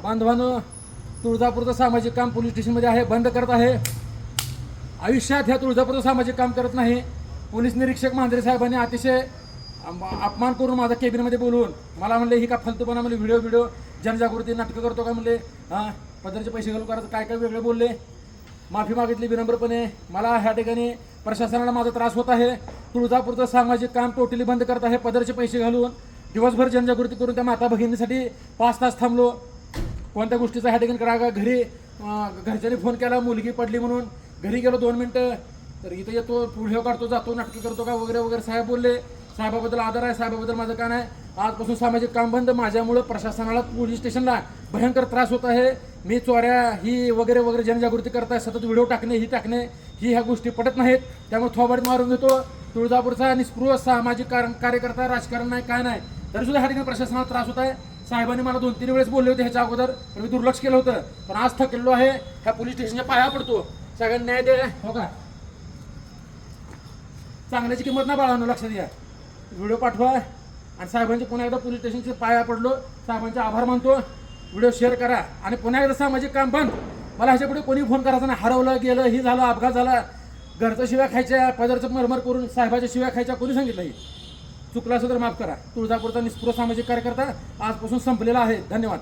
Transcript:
बांधवांनो, तुळजापूरचं सामाजिक काम पोलीस स्टेशनमध्ये आहे, बंद करत आहे. आयुष्यात ह्या तुळजापूरचं सामाजिक काम करत नाही. पोलीस निरीक्षक मांजरे साहेबांनी अतिशय अपमान करून माझा केबिनमध्ये बोलवून मला म्हणले ही का फालतूपणा, म्हणजे व्हिडिओ जनजागृती नाटकं करतो का म्हणले, हां पदरचे पैसे घालून करायचं काय वेगळे बोलले. माफी मागितली विनम्रपणे. मला ह्या ठिकाणी प्रशासनाला माझा त्रास होत आहे. तुळजापूरचं सामाजिक काम टोटली बंद करत आहे. पदरचे पैसे घालून दिवसभर जनजागृती करून त्या माता भगिनीसाठी 5 तास थांबलो. कोणत्या गोष्टीचा ह्या ठिकाणी करा, घरी घरच्यांनी फोन केला मुलगी पडली म्हणून, घरी गेलो 2 मिनटं, तर इथं येतो व्हिडिओ काढतो जातो नाटकी करतो का वगैरे वगैरे. साहेब बोलले, साहेबाबद्दल आदर आहे, साहेबाबद्दल माझं काय नाही. आजपासून सामाजिक काम बंद. माझ्यामुळं प्रशासनाला पोलीस स्टेशनला भयंकर त्रास होत आहे. मी चोऱ्या ही वगैरे वगैरे जनजागृती करताय, सतत व्हिडिओ टाकणे ही ह्या गोष्टी पटत नाहीत. त्यामुळे थोबाड मारून घेतो. तुळजापूरचा निस्पृह सामाजिक कार्यकर्ता, राजकारण नाही काय नाही, तरीसुद्धा ह्या ठिकाणी प्रशासनाला त्रास होत आहे. साहेबांनी मला 2-3 वेळेस बोलले होते ह्याच्या अगोदर, पण मी दुर्लक्ष केलं होतं. पण आज थकलेलो आहे. ह्या पोलीस स्टेशनच्या पाया पडतो, सगळ्यांना न्याय द्या. हो का, चांगल्याची किंमत नाही बाळांनो, लक्षात घ्या. व्हिडिओ पाठवा आणि साहेबांचे पुन्हा एकदा पोलीस स्टेशनचे पाया पडलो, साहेबांचे आभार मानतो. व्हिडिओ शेअर करा आणि पुन्हा एकदा सामाजिक काम बंद. मला ह्याच्यापुढे कोणी फोन करायचा नाही. हरवलं गेलं, ही झालं, अपघात झाला, घरचं शिव्या खायच्या, पदरचं मरमर करून साहेबाच्या शिव्या खायच्या, कोणी सांगितलं? ही चुकलं असं तर माफ करा. तुळजापूरचा निस्पृह सामाजिक कार्यकर्ता आजपासून संपलेला आहे. धन्यवाद.